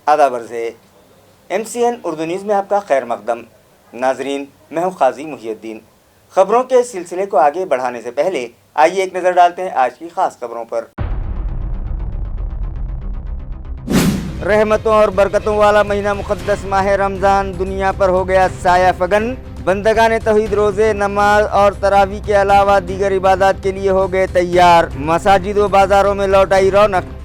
आदाब अर्ज़ है MCN उर्दू न्यूज़ में आपका खैर मकदम। नाजरीन, मैं हूँ काजी मुहियुद्दीन। खबरों के सिलसिले को आगे बढ़ाने से पहले आइए एक नज़र डालते हैं आज की ख़ास खबरों पर। रहमतों और बरकतों वाला महीना मुक़द्दस माह रमज़ान दुनिया पर हो गया साया फगन। बंदगान तौहीद रोज़े, नमाज और तरावी के अलावा दीगर इबादत के लिए हो गए तैयार। मसाजिद व बाज़ारों में लौट आई रौनक।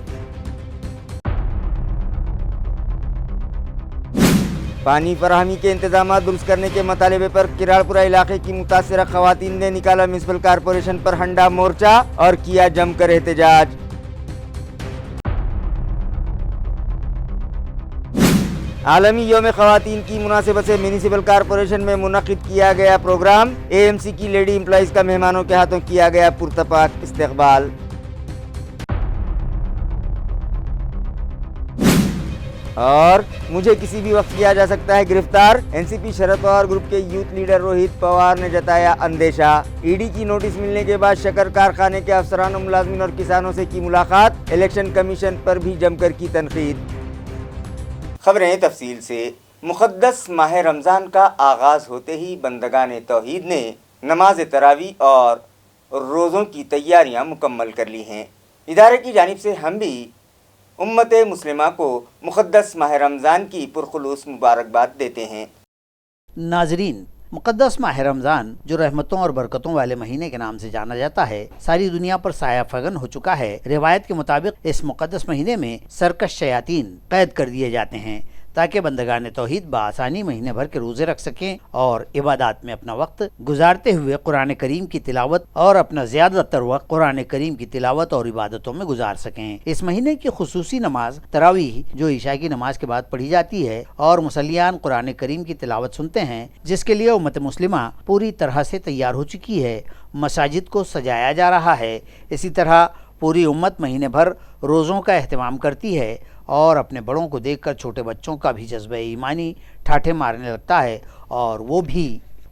पानी फराहमी के इंतजाम दुरुस्त करने के मतालबे पर किराड़पुरा इलाके की मुतासिरा खवातीन ने निकाला म्यूनसिपल कॉरपोरेशन पर हंडा मोर्चा और किया जमकर एहतजाज। आलमी यौम खवातीन की मुनासिबत से म्यूनसिपल कॉरपोरेशन में मुनक़िद किया गया प्रोग्राम। AMC की लेडी एम्प्लॉइज़ का मेहमानों के हाथों किया गया पुरतपाक इस्तकबाल। और मुझे किसी भी वक्त किया जा सकता है गिरफ्तार। NCP शरद पवार ग्रुप के यूथ लीडर रोहित पवार ने जताया अंदेशा। ED की नोटिस मिलने के बाद शक्कर कारखाने के अफसरान, मुलाजमीन और किसानों से की मुलाकात। इलेक्शन कमीशन पर भी जमकर की तनकीद। खबरें तफसील से। मुक़द्दस माह रमज़ान का आगाज़ होते ही बंदगान तौहीद ने नमाज तरावी और रोज़ों की तैयारियां मुकम्मल कर ली हैं। इदारे की जानिब से हम भी उम्मत मुस्लिमा को मुक़द्दस माह रमज़ान की पुरखुलूस मुबारकबाद देते हैं। नाजरीन, मुक़द्दस माह रमज़ान जो रहमतों और बरकतों वाले महीने के नाम से जाना जाता है, सारी दुनिया पर साया फगन हो चुका है। रिवायत के मुताबिक इस मुक़द्दस महीने में सरकश शयातीन कैद कर दिए जाते हैं ताकि बंदगान तौहीद बआसानी महीने भर के रोज़े रख सकें और इबादत में अपना वक्त गुजारते हुए कुरान करीम की तिलावत और अपना ज़्यादातर वक्त कुरान करीम की तिलावत और इबादतों में गुजार सकें। इस महीने की खुसूसी नमाज तरावीह जो ईशा की नमाज के बाद पढ़ी जाती है और मुसल्लियान कुरान करीम की तिलावत सुनते हैं, जिसके लिए उम्मत मुस्लिमा पूरी तरह से तैयार हो चुकी है। मसाजिद को सजाया जा रहा है। इसी तरह पूरी उम्मत महीने भर रोज़ों का एहतमाम करती है और अपने बड़ों को देखकर छोटे बच्चों का भी जज्बे ईमानी ठाठे मारने लगता है और वो भी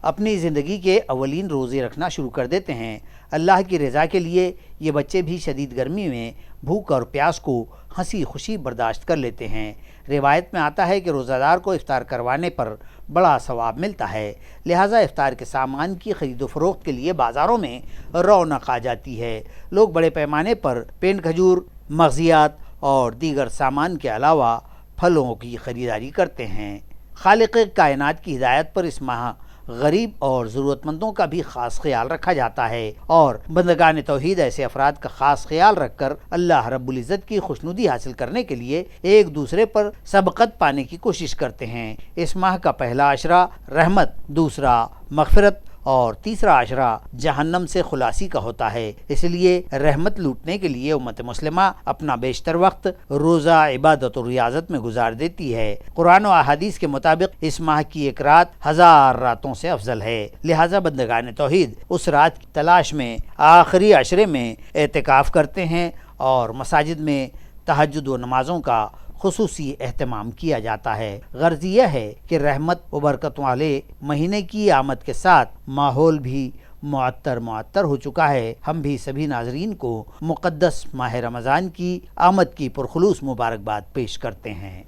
अपनी ज़िंदगी के अवलीन रोज़े रखना शुरू कर देते हैं। अल्लाह की रज़ा के लिए ये बच्चे भी शदीद गर्मी में भूख और प्यास को हंसी खुशी बर्दाश्त कर लेते हैं। रिवायत में आता है कि रोज़ादार को इफ्तार करवाने पर बड़ा सवाब मिलता है, लिहाजा इफ्तार के सामान की ख़रीद व फ़रोख्त के लिए बाज़ारों में रौनक आ जाती है। लोग बड़े पैमाने पर पेंट खजूर, मग़ज़ियात और दीगर सामान के अलावा फलों की ख़रीदारी करते हैं। खालिक़ कायनात की हिदायत पर इस माह गरीब और ज़रूरतमंदों का भी ख़ास ख्याल रखा जाता है और बंदगान तौहीद ऐसे अफराद का ख़ास ख्याल रखकर अल्लाह रब्बुल इज़्ज़त की खुशनुदी हासिल करने के लिए एक दूसरे पर सबक़त पाने की कोशिश करते हैं। इस माह का पहला अशरा रहमत, दूसरा मग़फ़िरत और तीसरा अशरा जहन्नम से खुलासी का होता है। इसलिए रहमत लूटने के लिए उम्मत मुस्लिमा अपना बेशतर वक्त रोज़ा, इबादत और रियाजत में गुजार देती है। कुरान और अहादीस के मुताबिक इस माह की एक रात 1000 रातों से अफजल है। लिहाजा बंदगान तौहीद उस रात की तलाश में आखिरी अशरे में एतिकाफ़ करते हैं और मसाजिद में तहज्जुद व नमाज़ों का खुसूसी एहतमाम किया जाता है। गर्ज यह है कि रहमत व बरकत वाले महीने की आमद के साथ माहौल भी मुअत्तर हो चुका है। हम भी सभी नाजरीन को मुक़द्दस माह रमज़ान की आमद की पुरखुलूस मुबारकबाद पेश करते हैं।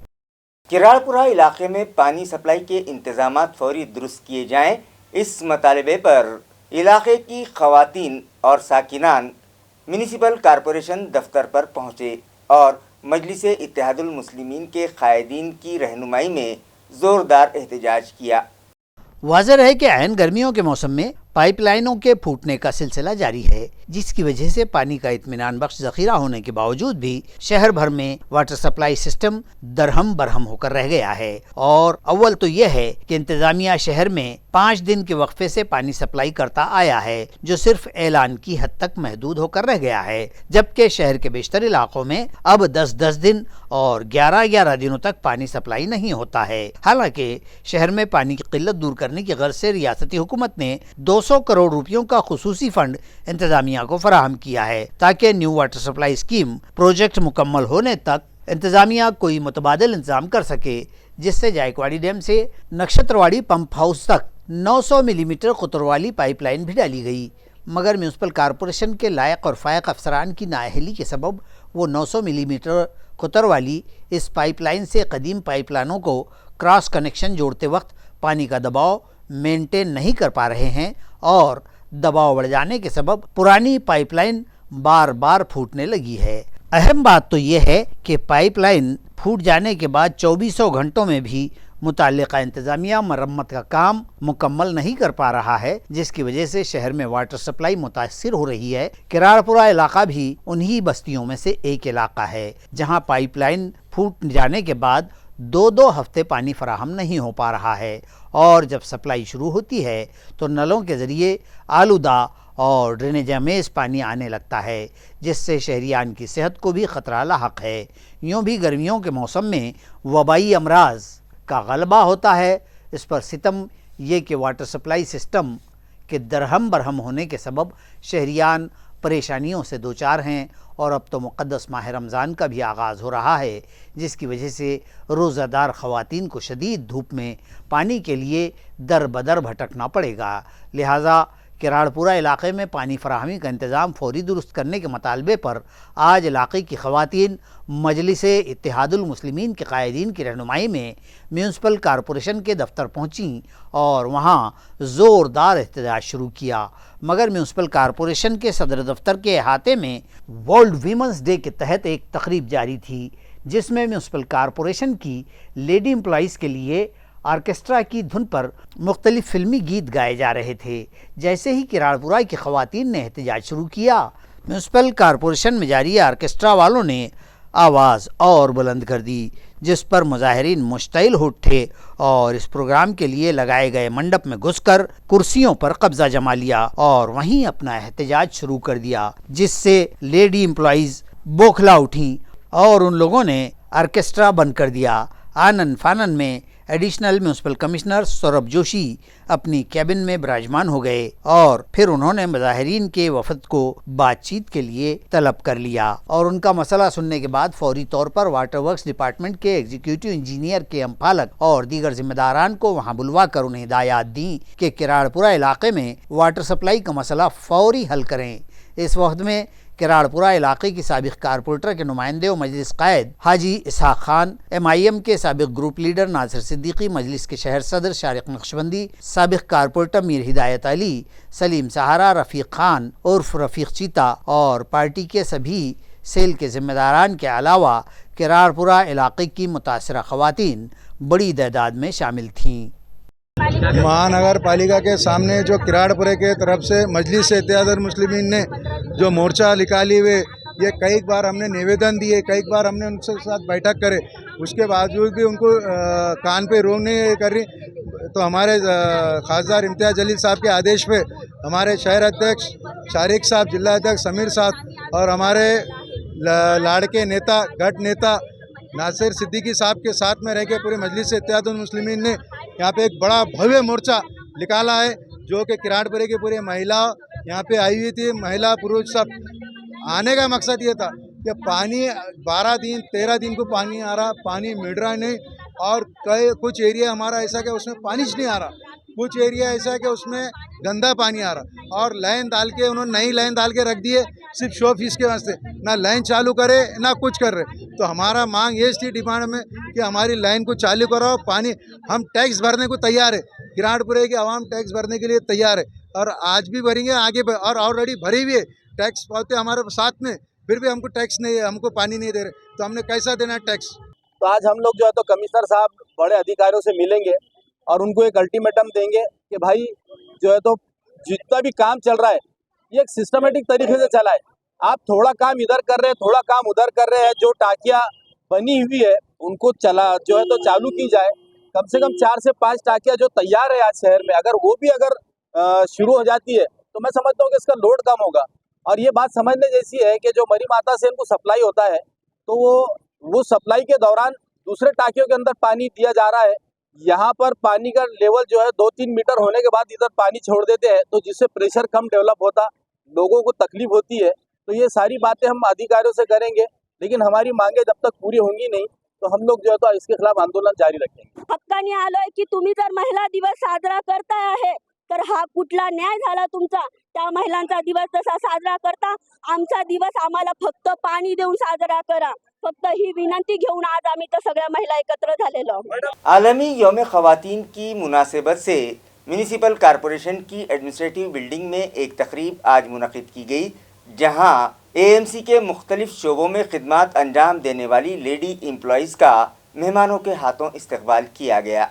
किराड़पुरा इलाके में पानी सप्लाई के इंतजामात फौरी दुरुस्त किए जाएं, इस मतालबे पर इलाके की खवातीन और साकिनान म्यूनसिपल कॉरपोरेशन दफ्तर पर पहुँचे और मजलिस इत्तेहादुल मुस्लिमीन के कायदीन की रहनुमाई में ज़ोरदार एहतजाज किया। वाज़ेह है कि ऐन गर्मियों के मौसम में पाइपलाइनों के फूटने का सिलसिला जारी है, जिसकी वजह से पानी का इत्मीनान बख्श ज़ख़ीरा होने के बावजूद भी शहर भर में वाटर सप्लाई सिस्टम दरहम बरहम होकर रह गया है। और अव्वल तो यह है कि इंतज़ामिया शहर में 5 दिन के वक्फे से पानी सप्लाई करता आया है, जो सिर्फ ऐलान की हद तक महदूद होकर रह गया है, जबकि शहर के बेशतर इलाकों में अब 10-10 दिन और 11-11 दिनों तक पानी सप्लाई नहीं होता है। हालांकि शहर में पानी की किल्लत दूर करने की गर्ज से रियासती हुकूमत ने 200 करोड़ रुपयों का खुसूसी फंड इंतजामिया को फराहम किया है ताकि new water supply scheme project मुकम्मल होने तक इंतजामिया कोई मुतबादिल इंतजाम कर सके, जिससे जायकवाड़ी डैम से नक्षत्रवाड़ी पंप हाउस तक 900 मिलीमीटर कुतर वाली पाइपलाइन भी डाली गई, मगर म्यूनसिपल कॉरपोरेशन के लायक और फायक अफसरान की नाअहली के सबब वो 900 मिलीमीटर कोतरवाली इस पाइपलाइन से कदीम पाइपलाइनों को क्रॉस कनेक्शन जोड़ते वक्त पानी का दबाव मेंटेन नहीं कर पा रहे हैं और दबाव बढ़ जाने के सबब पुरानी पाइपलाइन बार बार फूटने लगी है। अहम बात तो ये है कि पाइपलाइन फूट जाने के बाद 2400 घंटों में भी मुताल्लिका इंतजामिया मरम्मत का काम मुकम्मल नहीं कर पा रहा है, जिसकी वजह से शहर में वाटर सप्लाई मुतासिर हो रही है। किराड़पुरा इलाका भी उन्हीं बस्तियों में से एक इलाका है जहां पाइपलाइन फूट जाने के बाद 2-2 हफ्ते पानी फराहम नहीं हो पा रहा है और जब सप्लाई शुरू होती है तो नलों के ज़रिए आलूदा और ड्रेनेज में पानी आने लगता है, जिससे शहरियान की सेहत को भी ख़तरा लाहक है। यूँ भी गर्मियों के मौसम में वबाई अमराज का गलबा होता है। इस पर सितम ये कि वाटर सप्लाई सिस्टम के दरहम बरहम होने के सबब शहरियान परेशानियों से दो चार हैं और अब तो मुक़द्दस माह रमज़ान का भी आगाज़ हो रहा है, जिसकी वजह से रोज़ादार ख़वातीन को शदीद धूप में पानी के लिए दर बदर भटकना पड़ेगा। लिहाजा किराड़पुरा इलाके में पानी फराहमी का इंतज़ाम फौरी दुरुस्त करने के मतालबे पर आज इलाके की ख़वातीन मजलिस इत्तेहादुल मुस्लिमीन के कायदीन की रहनुमाई में म्यूनसिपल कॉरपोरेशन के दफ्तर पहुंची और वहां ज़ोरदार एहतजाज शुरू किया, मगर म्यूनसिपल कॉरपोरेशन के सदर दफ्तर के अहाते में वर्ल्ड वीमेंस डे के तहत एक तकरीब जारी थी, जिसमें म्यूनसिपल कॉरपोरेशन की लेडी एम्प्लॉइज़ के लिए आर्केस्ट्रा की धुन पर मुख्तलिफ फिल्मी गीत गाए जा रहे थे। जैसे ही किराड़पुरा की ख़वातीन ने एहतजाज शुरू किया, म्यूनसिपल कॉरपोरेशन में जारी आर्केस्ट्रा वालों ने आवाज़ और बुलंद कर दी, जिस पर मुजाहिरीन मुश्तइल हो उठे और इस प्रोग्राम के लिए लगाए गए मंडप में घुसकर कुर्सियों पर कब्जा जमा लिया और वहीं अपना एहतजाज शुरू कर दिया, जिससे लेडी एम्प्लॉइज़ बौखला उठी और उन लोगों ने आर्केस्ट्रा बंद कर दिया। आनन फानन में additional municipal commissioner Saurabh Joshi अपनी कैबिन में विराजमान हो गए और फिर उन्होंने मुजाहिरीन के वफद को बातचीत के लिए तलब कर लिया और उनका मसला सुनने के बाद फौरी तौर पर वाटर वर्क्स डिपार्टमेंट के एग्जीक्यूटिव इंजीनियर के अम्पालक और दीगर जिम्मेदारान को वहां बुलवा कर उन्हें हिदायत दी कि किराड़पुरा इलाके में वाटर सप्लाई का मसला फौरी हल करें। इस वक्त में किराड़पुरा इलाके की साबिक कारपोरेटर के नुमाइंदे और मजलिस कायद हाजी इसहाक खान, MIM के साबिक ग्रुप लीडर नासिर सिद्दीकी, मजलिस के शहर सदर शारिक नक्शबंदी, साबिक कारपोरेटर मीर हिदायत अली, सलीम सहारा, रफ़ीक खान उर्फ रफ़ीक चीता और पार्टी के सभी सेल के जिम्मेदारान के अलावा किराड़पुरा इलाके की मुतासरा ख़वातीन बड़ी तादाद में शामिल थीं। महानगर पालिका के सामने जो किराड़पुरे के तरफ से मजलिस इत्तेहादुल मुस्लिमीन ने जो मोर्चा निकाली हुए, ये कई बार हमने निवेदन दिए, कई बार हमने उनके साथ बैठक करे, उसके बावजूद भी उनको कान पे रोक नहीं कर रही। तो हमारे खासदार इम्तियाज़ जलील साहब के आदेश पे हमारे शहर अध्यक्ष शारिक साहब, जिला अध्यक्ष समीर साहब और हमारे लाड़के नेता गढ़ नेता नासिर सिद्दीकी साहब के साथ में रह के पूरे मजलिस इत्तेहादुल मुस्लिमीन ने यहाँ पे एक बड़ा भव्य मोर्चा निकाला है, जो कि किराड़पुरे की पूरी महिला यहाँ पे आई हुई थी। महिला पुरुष सब आने का मकसद ये था कि पानी 12 दिन 13 दिन को पानी आ रहा, पानी मिल रहा नहीं और कुछ एरिया हमारा ऐसा कि उसमें पानी नहीं आ रहा, कुछ एरिया ऐसा है कि उसमें गंदा पानी आ रहा और लाइन डाल के उन्होंने नई लाइन डाल के रख दिए सिर्फ शो फीस के वास्ते, ना लाइन चालू करे ना कुछ कर रहे। तो हमारा मांग ये थी डिमांड में कि हमारी लाइन को चालू कराओ, पानी हम टैक्स भरने को तैयार है, किराड़पुरे की आवाम टैक्स भरने के लिए तैयार है और आज भी भरेंगे आगे और ऑलरेडी भरी हुई है टैक्स पाते हमारे साथ में, फिर भी हमको टैक्स नहीं, हमको पानी नहीं दे रहे, तो हमने कैसा देना टैक्स। तो आज हम लोग जो है तो कमिश्नर साहब बड़े अधिकारियों से मिलेंगे और उनको एक अल्टीमेटम देंगे कि भाई जो है तो जितना भी काम चल रहा है ये एक सिस्टमेटिक तरीके से चला है। आप थोड़ा काम इधर कर रहे हैं, थोड़ा काम उधर कर रहे हैं, जो टाकियां बनी हुई है उनको जो है तो चालू की जाए। कम से कम 4 से 5 टाकियां जो तैयार है आज शहर में, अगर वो भी शुरू हो जाती है तो मैं समझता हूँ कि इसका लोड कम होगा। और ये बात समझने जैसी है कि जो मरी माता से इनको सप्लाई होता है तो वो सप्लाई के दौरान दूसरे टाकियों के अंदर पानी दिया जा रहा है। यहाँ पर पानी का लेवल जो है 2-3 मीटर होने के बाद इधर पानी छोड़ देते हैं, तो जिससे प्रेशर कम डेवलप होता, लोगों को तकलीफ होती है। तो ये सारी बातें हम अधिकारियों से करेंगे, लेकिन हमारी मांगे जब तक पूरी होंगी नहीं तो हम लोग जो है तो इसके खिलाफ आंदोलन जारी रखेंगे। हक्काने आलोय की तुम्ही जर महिला दिवस साजरा करताय आहे तर हा कुठला न्याय झाला तुमचा? त्या महिलांचा दिवस जसा साजरा करता आमचा दिवस आम्हाला फक्त पाणी देऊन साजरा करा। फक्त ही विनंती घेऊन आज आम्ही तर सगळ्या महिला एकत्र झालेलो. आलमी यौम ख़वातीन की मुनासिबत से म्यूनिसिपल कॉरपोरेशन की एडमिनिस्ट्रेटिव बिल्डिंग में एक तकरीब आज मुनक़िद की गई, जहां एएमसी के मुख्तलिफ शोबों में खिदमत अंजाम देने वाली लेडी एम्प्लॉइज़ का मेहमानों के हाथों इस्तकबाल किया गया।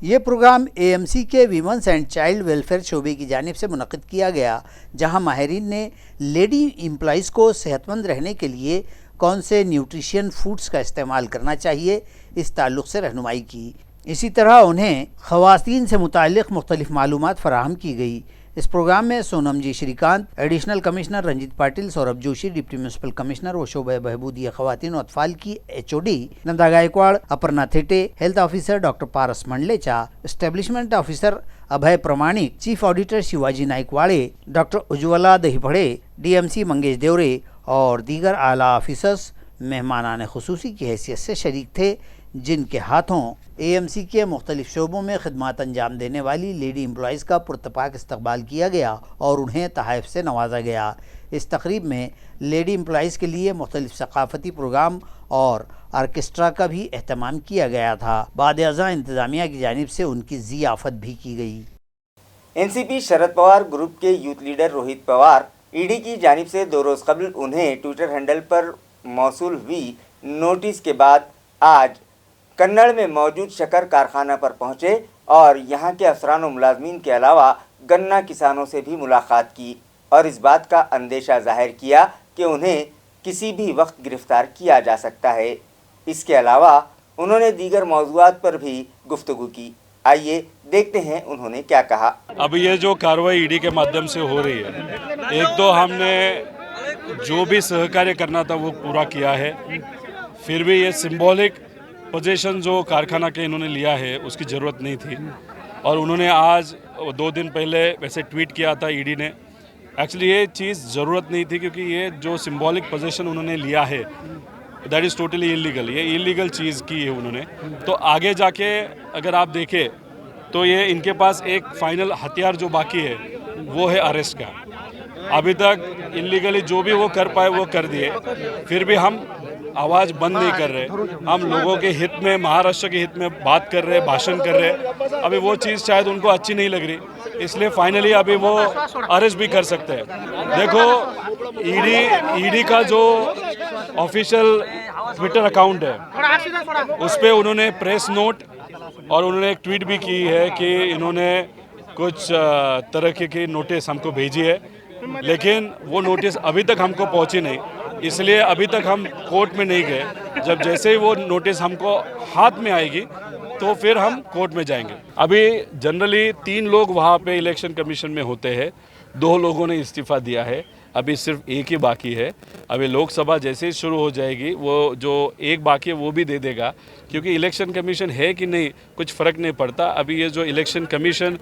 ये प्रोग्राम एएमसी के वीमेंस एंड चाइल्ड वेलफेयर शोबे की जानिब से मुनक़िद किया गया, जहां माहिरीन ने लेडी एम्प्लॉइज़ को सेहतमंद रहने के लिए कौन से न्यूट्रिशन फूड्स का इस्तेमाल करना चाहिए, इस ताल्लुक़ से रहनुमाई की। इसी तरह उन्हें ख़वातीन से मुताल्लिक़ मुख्तलिफ़ मालूमात फ़राहम की गई। इस प्रोग्राम में Sonam ji Shrikant, additional commissioner Ranjit Patil, Saurabh Joshi, deputy municipal commissioner व शोबे बहबूदी ख़वातीन और अतफ़ाल की HOD Nanda Gaikwad, Aparna Thete, health officer doctor Paras Mandlecha, establishment officer Abhay Pramanik, chief auditor Shivaji Naikwade, doctor Ujjwala Dahipade, DMC Mangesh Deore और दीगर आला ऑफिसर्स मेहमानान खुसूसी की हैसियत से शरीक थे, जिनके हाथों AMC के मुख्तलिफ शोबों में खिदमत अंजाम देने वाली लेडी एम्प्लॉइज़ का पुरतपाक इस्तकबाल किया गया और उन्हें तोहफ़ से नवाजा गया। इस तकरीब में लेडी एम्प्लॉइज़ के लिए मुख्तलिफ सकाफ़ती प्रोग्राम और आर्केस्ट्रा का भी एहतमाम किया गया था। बाद अज़ा इंतज़ामिया की जानिब से उनकी ज़ियाफ़त भी की गई। NCP शरद पवार ग्रुप के youth leader Rohit Pawar ED की जानिब से 2 रोज़ कबल उन्हें ट्विटर हैंडल पर मौसूल हुई नोटिस के बाद आज कन्नड़ में मौजूद शक्कर कारखाना पर पहुंचे और यहां के अफसरान और मुलाजमीन के अलावा गन्ना किसानों से भी मुलाकात की और इस बात का अंदेशा जाहिर किया कि उन्हें किसी भी वक्त गिरफ्तार किया जा सकता है। इसके अलावा उन्होंने दीगर मौज़ूआत पर भी गुफ्तगू की। आइए देखते हैं उन्होंने क्या कहा। अब ये जो कार्रवाई ED के माध्यम से हो रही है, एक तो हमने जो भी सहकार्य करना था वो पूरा किया है, फिर भी ये सिंबॉलिक पोजीशन जो कारखाना के इन्होंने लिया है उसकी ज़रूरत नहीं थी। और उन्होंने आज 2 दिन पहले वैसे ट्वीट किया था ED ने, एक्चुअली ये चीज़ ज़रूरत नहीं थी, क्योंकि ये जो सिंबॉलिक पोजीशन उन्होंने लिया है दैट इज़ टोटली इलीगल। ये इलीगल चीज़ की है उन्होंने। तो आगे जाके अगर आप देखें तो ये इनके पास एक फाइनल हथियार जो बाकी है वो है अरेस्ट का। अभी तक इलीगली जो भी वो कर पाए वो कर दिए, फिर भी हम आवाज़ बंद नहीं कर रहे। हम लोगों के हित में, महाराष्ट्र के हित में बात कर रहे, भाषण कर रहे। अभी वो चीज़ शायद उनको अच्छी नहीं लग रही, इसलिए फाइनली अभी वो अरेस्ट भी कर सकते हैं। देखो ED का जो ऑफिशियल ट्विटर अकाउंट है उस पर उन्होंने प्रेस नोट और उन्होंने एक ट्वीट भी की है कि इन्होंने कुछ तरह की नोटिस हमको भेजी है, लेकिन वो नोटिस अभी तक हमको पहुंची नहीं, इसलिए अभी तक हम कोर्ट में नहीं गए। जब जैसे ही वो नोटिस हमको हाथ में आएगी तो फिर हम कोर्ट में जाएंगे। अभी जनरली 3 लोग वहाँ पे इलेक्शन कमीशन में होते हैं, 2 लोगों ने इस्तीफ़ा दिया है, अभी सिर्फ एक ही बाकी है। अभी लोकसभा जैसे ही शुरू हो जाएगी वो जो एक बाकी है वो भी दे देगा, क्योंकि इलेक्शन कमीशन है कि नहीं कुछ फ़र्क नहीं पड़ता। अभी ये जो इलेक्शन कमीशन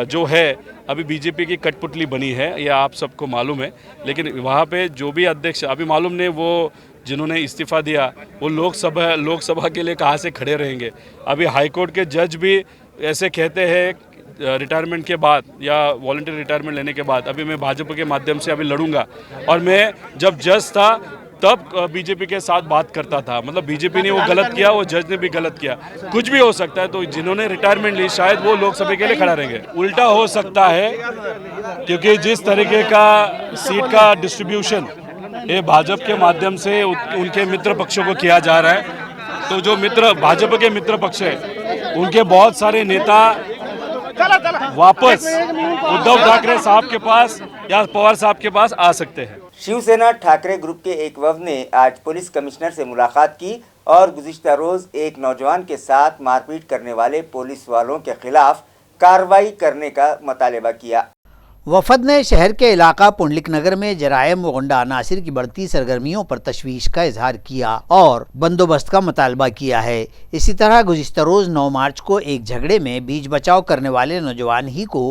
जो है अभी बीजेपी की कठपुतली बनी है, ये आप सबको मालूम है, लेकिन वहाँ पे जो भी अध्यक्ष अभी मालूम नहीं वो जिन्होंने इस्तीफ़ा दिया वो लोकसभा के लिए कहाँ से खड़े रहेंगे। अभी हाईकोर्ट के जज भी ऐसे कहते हैं रिटायरमेंट के बाद या वॉलंटियर रिटायरमेंट लेने के बाद अभी मैं भाजपा के माध्यम से अभी लड़ूंगा। और मैं जब जज था तब बीजेपी के साथ बात करता था, मतलब बीजेपी ने वो गलत किया, वो जज ने भी गलत किया, कुछ भी हो सकता है। तो जिन्होंने रिटायरमेंट ली शायद वो लोकसभा के लिए खड़ा रहेंगे। उल्टा हो सकता है, क्योंकि जिस तरीके का सीट का डिस्ट्रीब्यूशन ये भाजपा के माध्यम से उनके मित्र पक्षों को किया जा रहा है, तो जो भाजपा के मित्र पक्ष है उनके बहुत सारे नेता वापस उद्धव ठाकरे साहब के पास या पवार साहब के पास आ सकते हैं। शिवसेना ठाकरे ग्रुप के एक वफ्द ने आज पुलिस कमिश्नर से मुलाकात की और गुज़िश्ता रोज़ एक नौजवान के साथ मारपीट करने वाले पुलिस वालों के खिलाफ कार्रवाई करने का मुतालबा किया। वफद ने शहर के इलाका पुंडलिक नगर में जराइम व गुंडा अनासिर की बढ़ती सरगर्मियों पर तशवीश का इजहार किया और बंदोबस्त का मुतालबा किया है। इसी तरह गुज़िश्ता रोज़ 9 मार्च को एक झगड़े में बीच बचाव करने वाले नौजवान ही को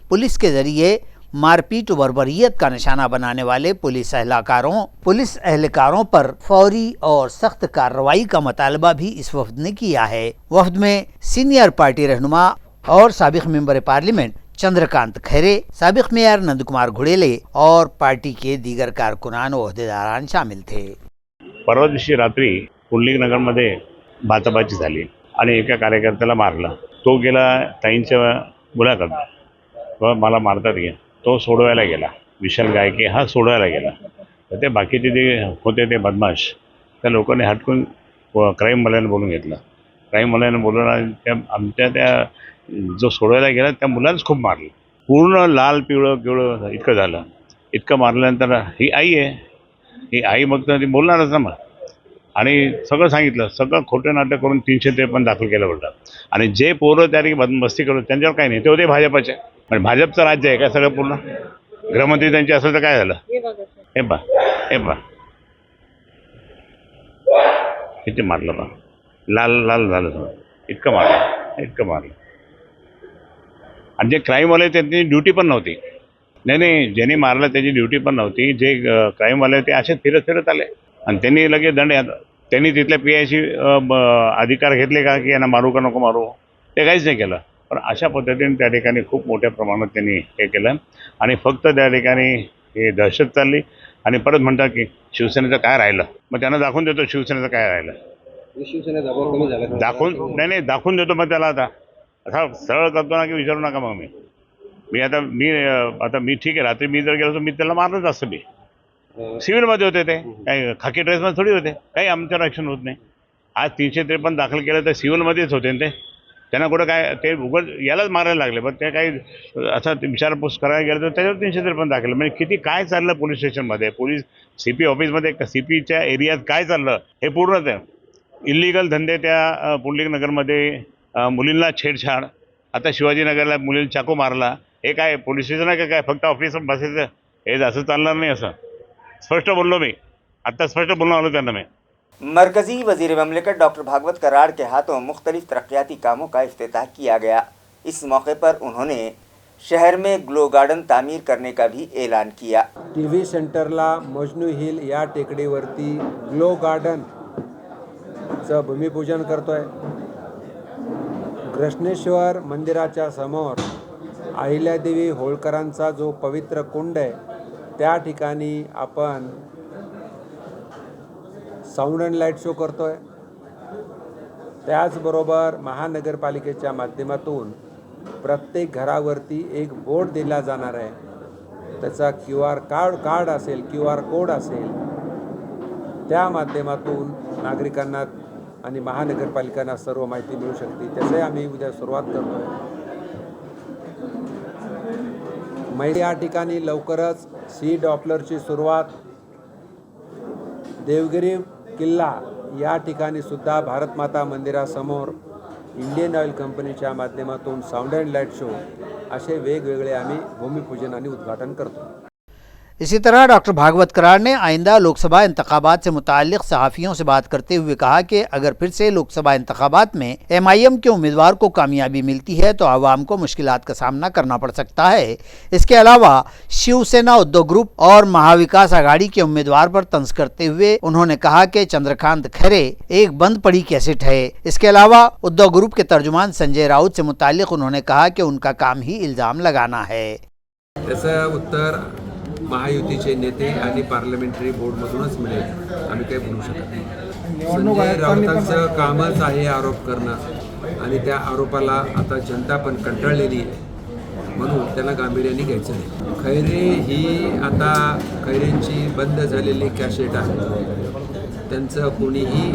पुलिस के जरिए मारपीट व बर्बरियत का निशाना बनाने वाले पुलिस एहलकारों पर फौरी और सख्त कार्रवाई का मुतालबा भी इस वफद ने किया है। वफद में सीनियर पार्टी रहनुमा और साबिक मेंबर पार्लियामेंट चंद्रकांत खैरे, साबिक मेयर नंद कुमार घुड़ेले और पार्टी के दीगर कारकुनान व ओहदेदारान शामिल थे। परवा दिवशी रात्री पुंडलिक नगरमध्ये बाचाबाची झाली आणि एका कार्यकर्त्याला मारलं. तो गेला ताईंच्या मुलाखत व मला मारतात घ्या, तो सोडवायला गेला. विशाल गायके हा सोडवायला गेला. तर ते बाकीचे जे होते ते बदमाश त्या लोकांनी हटकून क्राईमवाल्यानं बोलून घेतलं. क्राईमवाल्यानं बोलून आणि त्या आमच्या त्या जो सोडवायला गेला त्या मुलांनाच खूप मारलं. पूर्ण लाल पिवळं पिवळं इतकं झालं. इतकं मारल्यानंतर ही आई आहे, ही आई मग ती बोलणारच ना मग. आणि सगळं सांगितलं, सगळं खोटं नाटक करून 353 दाखल केलं होतं. आणि जे पोरं त्या मस्ती करत त्यांच्यावर काही नाही, ते होते भाजपाचे. पण भाजपचं राज्य आहे का सगळं पूर्ण? गृहमंत्री त्यांचे असेल तर काय झालं? हे पा किती मारलं बा, लाल लाल झालं सगळं. इतकं मारलं. आणि जे क्राईमवाले त्यांची ड्युटी पण नव्हती. नाही, ज्यांनी मारलं त्याची ड्युटी पण नव्हती. जे क्राईमवाले ते असे फिरत आले आणि त्यांनी लगेच त्यांनी तिथल्या PIशी अधिकार घेतले का की यांना मारू का नको मारू, ते काहीच नाही केलं. पण अशा पद्धतीने त्या ठिकाणी खूप मोठ्या प्रमाणात त्यांनी हे केलं. आणि फक्त त्या ठिकाणी हे दहशत चालली. आणि परत म्हणतात की शिवसेनेचं काय राहिलं. मग त्यांना दाखवून देतो शिवसेनेचं काय राहिलं. दाखवून देतो मग त्याला. आता सरळ करतो ना की विचारू नका. मग मी ठीक आहे, रात्री मी जर गेलो तर मी त्याला मारलंच असतं. मी सिव्हिलमध्ये होते, ते काही खाकी ड्रेसमध्ये थोडी होते. काही आमच्यावर ॲक्शन होत नाही. आज 353 दाखल केलं तर सिव्हिलमध्येच होते ना ते. त्यांना कुठं काय ते उगाच यालाच मारायला लागले. पण ते काही असं विचारपूस करायला गेलं तर त्याच्यावर 353 दाखल. म्हणजे किती काय चाललं पोलीस स्टेशनमध्ये, पोलीस CP ऑफिसमध्ये, CPच्या एरियात काय चाललं हे पूर्ण ते इल्लिगल धंदे. त्या पुंडलिक नगरमध्ये मुलींना छेडछाड, आता शिवाजीनगरला मुलींना चाकू मारला. हे काय पोलीस स्टेशन आहे का काय? फक्त ऑफिसवर बसायचं? हे असं चालणार नाही. असं स्पष्ट बोललो मी, आता स्पष्ट बोलून आलो त्यांना मैं. मरकजी वजीर ममलिकत डॉक्टर भागवत कराड़ के हाथों मुख्तलिफ तरक्याती कामों का इफ्तिताह किया गया। इस मौके पर उन्होंने शहर में ग्लो गार्डन तामीर करने का भी ऐलान किया। TV सेंटरला मजनू हिल या टेकडीवरती ग्लो गार्डनचं भूमिपूजन करतोय। घृष्णेश्वर मंदिराच्या समोर अहिल्यादेवी होळकरांचा जो पवित्र कुंड आहे त्या ठिकाणी आपण साऊंड अँड लाईट शो करतोय। त्याचबरोबर महानगरपालिकेच्या माध्यमातून प्रत्येक घरावरती एक बोर्ड दिला जाणार आहे। त्याचा QR कार्ड असेल, QR कोड असेल, त्या माध्यमातून नागरिकांना आणि महानगरपालिकांना सर्व माहिती मिळू शकते। त्याचे आम्ही उद्या सुरुवात करतोय। महिला या ठिकाणी लवकरच सी डॉपलरची सुरुवात, देवगिरी किल्ला या ठिकाणी सुद्धा भारत माता मंदिरासमोर इंडियन ऑइल कंपनीच्या माध्यमातून साऊंड अँड लाईट शो असे वेगवेगळे आम्ही भूमिपूजन आणि उद्घाटन करतो। इसी तरह डॉक्टर भागवत कराड़ ने आइंदा लोकसभा इंतखाबात से मुताल्लिक सहाफ़ियों से बात करते हुए कहा कि अगर फिर से लोकसभा इंतखाबात में MIM के उम्मीदवार को कामयाबी मिलती है तो आवाम को मुश्किलात का सामना करना पड़ सकता है। इसके अलावा शिवसेना उद्धव ग्रुप और महाविकास आघाड़ी के उम्मीदवार पर तंज करते हुए उन्होंने कहा कि चंद्रकांत खैरे एक बंद पड़ी कैसेट है। इसके अलावा उद्धव ग्रुप के तर्जुमान संजय राउत से मुताल्लिक उन्होंने कहा कि उनका काम ही इल्ज़ाम लगाना है। याचं उत्तर महायुतीचे नेते आणि पार्लमेंटरी बोर्डमधूनच मिळेल, आम्ही काही बोलू शकत नाही। संजय राऊतांचं कामच आहे आरोप करणं आणि त्या आरोपाला आता जनता पण कंटाळलेली आहे, म्हणून त्याला गांभीर्याने घ्यायचं नाही। खैरे ही आता खैरेंची बंद झालेली कॅसेट आहे। त्यांचं कोणीही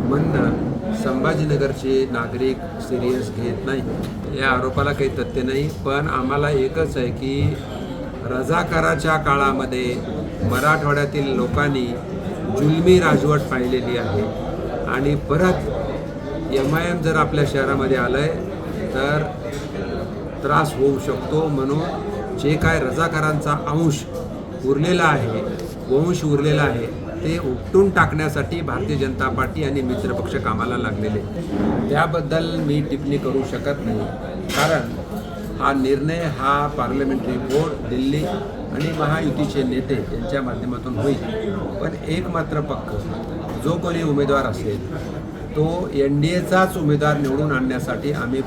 म्हणणं संभाजीनगरचे नागरिक सिरियस घेत नाही। या आरोपाला काही तथ्य नाही, पण आम्हाला एकच आहे की रजाकाराच्या काळामध्ये मराठवाड्यातील लोकांनी जुलमी राजवट पाहिलेली आहे आणि परत MIM जर आपल्या शहरामध्ये आलंय तर त्रास होऊ शकतो। म्हणून जे काय रजाकारांचा अंश उरलेला आहे, वंश उरलेला आहे, ते उपटून टाकण्यासाठी भारतीय जनता पार्टी आणि मित्रपक्ष कामाला लागलेले। त्याबद्दल मी टिप्पणी करू शकत नाही, कारण हा निर्णय हा पार्लमेंटरी बोर्ड, दिल्ली आणि महायुतीचे नेते यांच्या माध्यमातून होईल। पण एक मात्र पक्क, जो कोणी उमेदवार असेल तो NDAचाच उमेदवार निवडून आणण्यासाठी आम्ही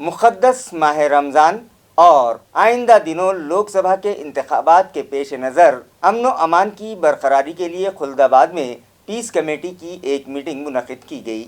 मुक़द्दस माह रमज़ान और आइंदा दिनों लोकसभा के इंतखाबात के पेश नज़र अमन व अमान की बरकरारी के लिए खुलदाबाद में पीस कमेटी की एक मीटिंग मुनक़िद की गई।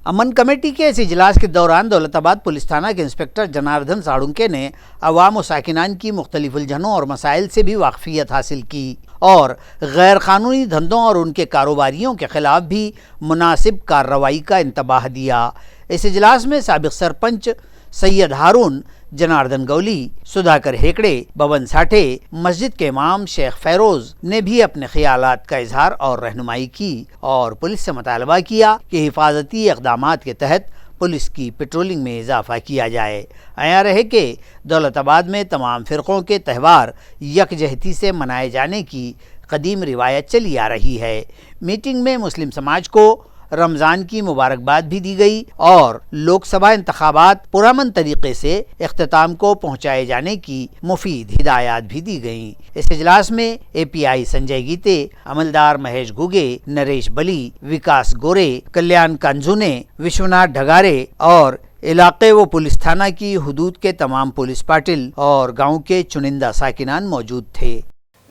अमन कमेटी के इस इजलास के दौरान दौलताबाद पुलिस थाना के इंस्पेक्टर जनार्दन साड़ुंके ने अवाम और साकिनान की मुख्तलिफ उलझनों और मसाइल से भी वाकफियत हासिल की और गैर कानूनी धंधों और उनके कारोबारियों के खिलाफ भी मुनासिब कार्रवाई का इंतबाह दिया। इस इजलास में साबिक सरपंच सैयद हारून, जनार्दन गौली, सुधाकर हेकड़े, बबन साठे, मस्जिद के इमाम शेख फैरोज ने भी अपने ख्यालात का इजहार और रहनुमाई की और पुलिस से मुतालबा किया कि हिफाजती इक़दामात के तहत पुलिस की पेट्रोलिंग में इजाफा किया जाए। आया रहे कि दौलताबाद में तमाम फ़िरक़ों के त्यौहार यकजहती से मनाए जाने की कदीम रिवायत चली आ रही है। मीटिंग में मुस्लिम समाज को रमज़ान की मुबारकबाद भी दी गई और लोकसभा इंतखाबात पुरअमन तरीके से इख्तिताम को पहुँचाए जाने की मुफीद हिदायत भी दी गईं। इस इजलास में API संजय गीते, अमलदार महेश घुगे, नरेश बली, विकास गोरे, कल्याण कांजुने, विश्वनाथ ढगारे और इलाके व पुलिस थाना की हुदूद के तमाम पुलिस पाटिल और गाँव के चुनिंदा साकिनान मौजूद थे।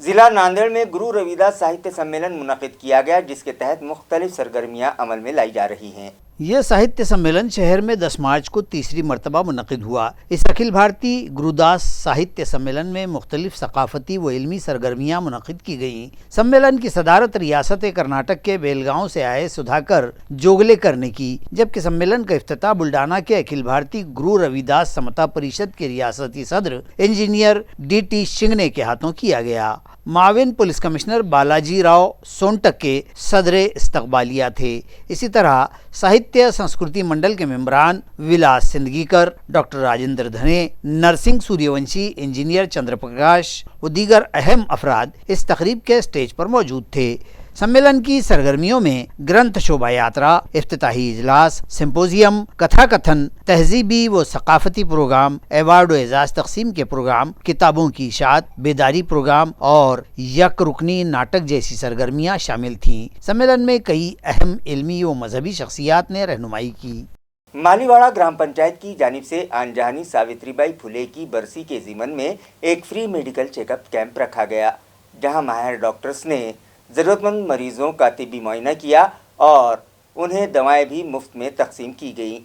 जिला नांदेड़ में गुरु रविदास साहित्य सम्मेलन मुनक़िद किया गया, जिसके तहत मुख्तलिफ सरगर्मियां अमल में लाई जा रही हैं। यह साहित्य सम्मेलन शहर में 10 मार्च को तीसरी मरतबा मुनक़िद हुआ। इस अखिल भारतीय गुरुदास साहित्य सम्मेलन में मुख्तलिफ सकाफती व इल्मी सरगर्मियाँ मुनक़िद की गईं। सम्मेलन की सदारत रियासत कर्नाटक के बेलगांव से आए सुधाकर जोगलेकर ने की, जबकि सम्मेलन का इफ्तिताह बुल्डाना के अखिल भारतीय गुरु रविदास समता परिषद के रियासती सदर इंजीनियर DT शिंगने के हाथों किया गया। माविन पुलिस कमिश्नर बालाजी राव सोनटक के सदरे इस्तकबालिया थे। इसी तरह साहित्य संस्कृति मंडल के मेंबरान विलास सिंदगीकर, डॉक्टर राजेंद्र धने, नरसिंह सूर्यवंशी, इंजीनियर चंद्रप्रकाश व दीगर अहम अफराद इस तकरीब के स्टेज पर मौजूद थे। सम्मेलन की सरगर्मियों में ग्रंथ शोभा यात्रा, इफ्तिताही इजलास, सिंपोजियम, कथा कथन, तहजीबी व सकाफती प्रोग्राम, अवार्ड व एजाज तकसीम के प्रोग्राम, किताबों की इशात, बेदारी प्रोग्राम और यक रुकनी नाटक जैसी सरगर्मियां शामिल थीं। सम्मेलन में कई अहम इल्मी व मजहबी शख्सियात ने रहनुमाई की। मालीवाड़ा ग्राम पंचायत की जानिब से आनजहानी सावित्रीबाई फुले की बरसी के ज़िमन में एक फ्री मेडिकल चेकअप कैंप रखा गया, जहां माहिर डॉक्टर्स ने ज़रूरतमंद मरीजों का तिब्बी मुआयना किया और उन्हें दवाएं भी मुफ्त में तकसीम की गईं।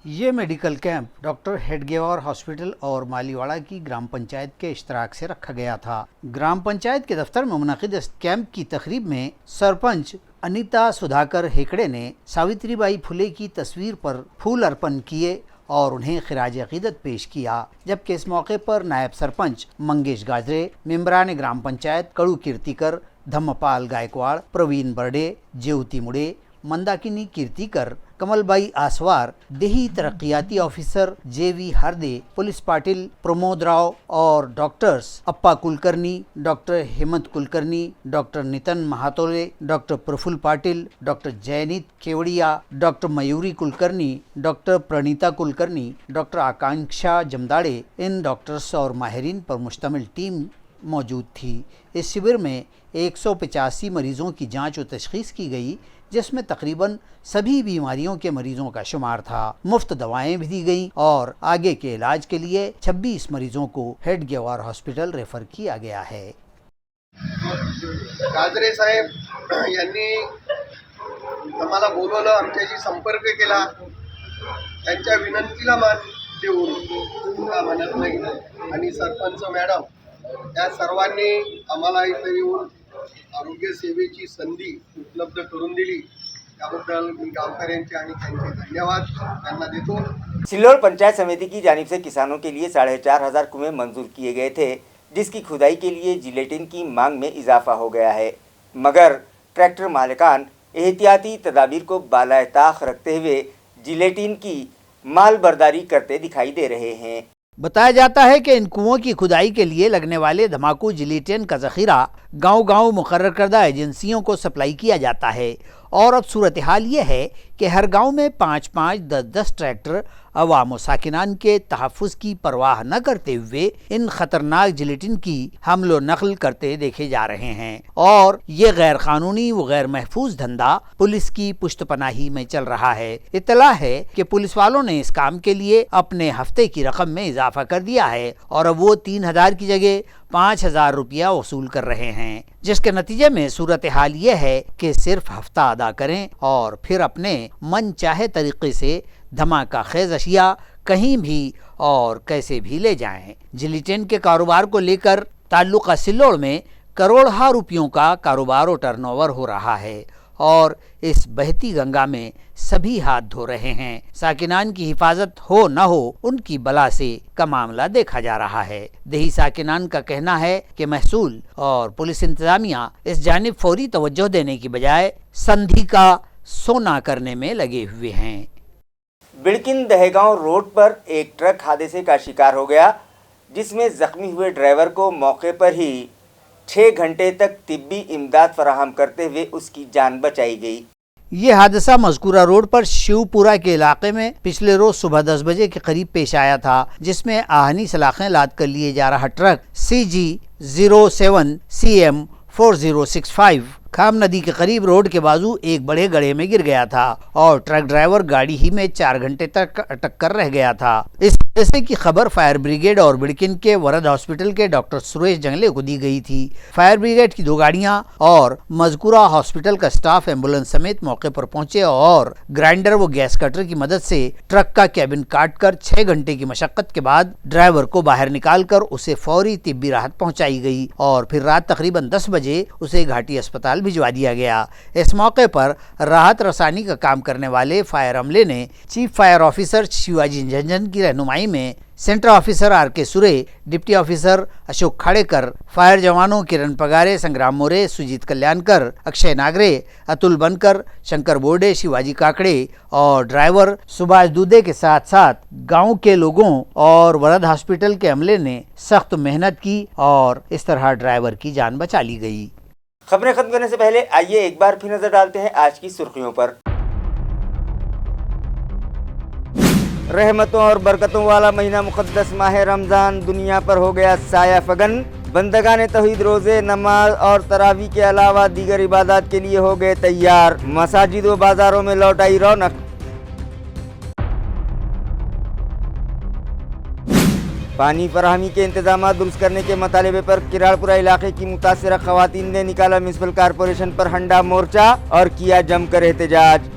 ये medical camp doctor Hedgewar hospital और मालीवाड़ा की ग्राम पंचायत के इश्तराक से रखा गया था। ग्राम पंचायत के दफ्तर में मुनक़िद इस कैंप की तकरीब में सरपंच अनीता सुधाकर हेकड़े ने सावित्रीबाई फुले की तस्वीर पर फूल अर्पण किए और उन्हें खिराज अकीदत पेश किया, जबकि इस मौके पर नायब सरपंच मंगेश गाजरे, मेंबरान ग्राम पंचायत कड़ू कीर्तिकर, धम्मपाल गायकवाड़, प्रवीण बर्डे, ज्योति मुड़े, मंदाकिनी कीर्तिकर, कमलबाई आसवार, देही तरक्याती officer JV Harde, police Patil Pramod Rao और doctors Appa Kulkarni, doctor Hemant Kulkarni, doctor Nitin Mahatole, doctor Praful Patil, doctor Jaynit Kewadia, doctor Mayuri Kulkarni, doctor Pranita Kulkarni, doctor Akanksha Jamdade, इन डॉक्टर्स और माहिरीन पर मुश्तमिल टीम मौजूद थी। इस शिविर में 185 मरीजों की जांच और तशखीस की गई, जिसमें तकरीबन सभी बीमारियों के मरीजों का शुमार था। मुफ्त दवाएं भी दी गईं और आगे के इलाज के लिए 26 मरीजों को हेडगेवार हॉस्पिटल रेफर किया गया है। गाजरे साहेब यांनी आम्हाला बोलवलं, आमच्याशी संपर्क केला, त्यांच्या विनंतीला मान देऊन म्हणत नाही आणि सरपंच मॅडम या सर्वांनी आम्हाला इथे येऊन आरोग्य सेवेची संधी उपलब्ध करून दिली, त्याबद्दल मी गावकऱ्यांचे आणि त्यांचे धन्यवाद त्यांना देतो। सिल्लोड पंचायत समिति की जानिब से किसानों के लिए 4,500 कुएं मंजूर किए गए थे, जिसकी खुदाई के लिए जिलेटिन की मांग में इजाफा हो गया है, मगर ट्रैक्टर मालिकान एहतियाती तदाबीर को बालाए ताख रखते हुए जिलेटिन की माल बर्दारी करते दिखाई दे रहे हैं। बताया जाता है कि इन कुओं की खुदाई के लिए लगने वाले धमाकू जिलेटिन का जखीरा गांव-गांव मुकर्रर करदा एजेंसियों को सप्लाई किया जाता है और अब सूरत हाल ये है कि हर गांव में 5-5, 10-10 ट्रैक्टर अवाम साकिनान के तहफ़्फ़ुज़ की परवाह न करते हुए इन ख़तरनाक जिलेटिन की हमलो नकल करते देखे जा रहे हैं और ये गैर कानूनी व गैर महफूज धंधा पुलिस की पुश्तपनाही में चल रहा है। इत्तला है कि पुलिस वालों ने इस काम के लिए अपने हफ्ते की रकम में इजाफा कर दिया है और अब वो 3,000 की जगह 5,000 रुपया वसूल कर रहे हैं। हैं, जिसके नतीजे में सूरत हाल ये है कि सिर्फ हफ्ता अदा करें और फिर अपने मन चाहे तरीके से धमाका खेज अशिया कहीं भी और कैसे भी ले जाएं। जिलेटिन के कारोबार को लेकर ताल्लुका सिल्लोड़ में करोड़हा रुपयों का कारोबार और टर्नओवर हो रहा है और इस बहती गंगा में सभी हाथ धो रहे हैं। साकिनान की हिफाजत हो न हो उनकी बला से का मामला देखा जा रहा है। देही साकिनान का कहना है कि महसूल और पुलिस इंतजामिया इस जानिब फौरी तवज्जो देने की बजाय संधि का सोना करने में लगे हुए हैं। बिड़किन दहेगांव रोड पर एक ट्रक हादसे का शिकार हो गया, जिसमें जख्मी हुए ड्राइवर को मौके पर ही 6 घंटे तक तिब्बी इमदाद फराहम करते हुए उसकी जान बचाई गई। ये हादसा मज़कूरा रोड पर शिवपुरा के इलाके में पिछले रोज सुबह 10 बजे के करीब पेश आया था, जिसमें आहनी सलाखें लाद कर लिए जा रहा ट्रक CG07 CM 4065 खाम नदी के करीब रोड के बाजू एक बड़े गड्ढे में गिर गया था और ट्रक ड्राइवर गाड़ी ही में 4 घंटे तक अटक कर रह गया था। इस हादसे की खबर फायर ब्रिगेड और बिड़किन के वरद हॉस्पिटल के डॉक्टर सुरेश जंगले को दी गई थी। फायर ब्रिगेड की 2 गाड़ियां और मजकूरा हॉस्पिटल का स्टाफ एम्बुलेंस समेत मौके पर पहुंचे और ग्राइंडर व गैस कटर की मदद से ट्रक का कैबिन काट कर 6 घंटे की मशक्कत के बाद ड्राइवर को बाहर निकाल कर उसे फौरी तिब्बी राहत पहुंचाई गई और फिर रात तकरीबन 10 बजे उसे घाटी अस्पताल भिजवा दिया गया। इस मौके पर राहत रसानी का काम करने वाले फायर अमले ने chief fire officer Shivaji Jhunjhunu की रहनुमाई में सेंटर ऑफिसर RK सुरे, deputy officer Ashok Khadekar, fire जवानों किरण पगारे, संग्राम मोरे, सुजीत कल्याणकर, अक्षय नागरे, अतुल बनकर, शंकर बोर्डे, शिवाजी काकड़े और ड्राइवर सुभाष दूधे के साथ साथ गांव के लोगों और वरद हॉस्पिटल के अमले ने सख्त मेहनत की और इस तरह ड्राइवर की जान बचा ली गई। खबरें खत्म करने से पहले आइए एक बार फिर नजर डालते हैं आज की सुर्खियों पर। रहमतों और बरकतों वाला महीना मुक़द्दस माह रमज़ान दुनिया पर हो गया साया फगन। बंदगान तौहीद रोज़े, नमाज और तरावी के अलावा दीगर इबादत के लिए हो गए तैयार। मसाजिद व बाज़ारों में लौट आई रौनक। पानी फराहमी के इंतजाम दुरुस्त करने के मतालबे पर किराड़पुरा इलाके की मुतासिरा खवातीन ने निकाला म्यूनिसिपल कॉरपोरेशन पर हंडा मोर्चा और किया जमकर एहतजाज।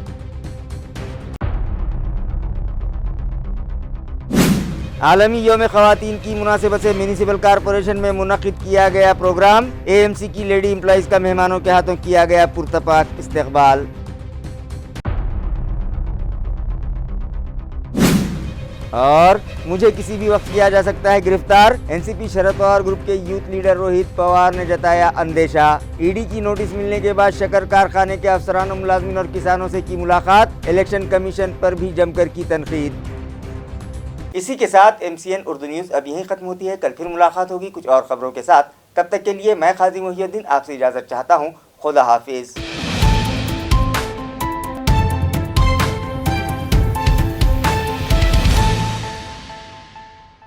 आलमी यौम ख़वातीन की मुनासिबत से म्यूनिसिपल कॉरपोरेशन में मुनक़िद किया गया प्रोग्राम। AMC की लेडी एम्प्लॉइज़ का मेहमानों के हाथों किया गया पुरतपाक इस्तकबाल। और मुझे किसी भी वक्त किया जा सकता है गिरफ्तार, NCP शरद पवार ग्रुप के यूथ लीडर रोहित पवार ने जताया अंदेशा। ED की नोटिस मिलने के बाद शक्कर कारखाने के अफसरान, मुलाजिमीन और किसानों से की मुलाकात। इलेक्शन कमीशन पर भी जमकर की तनकीद। इसी के साथ MCN उर्दू न्यूज़ अब यहीं खत्म होती है। कल फिर मुलाकात होगी कुछ और खबरों के साथ। तब तक के लिए मैं काजी मोहिउद्दीन आपसे इजाज़त चाहता हूँ। खुदा हाफिज।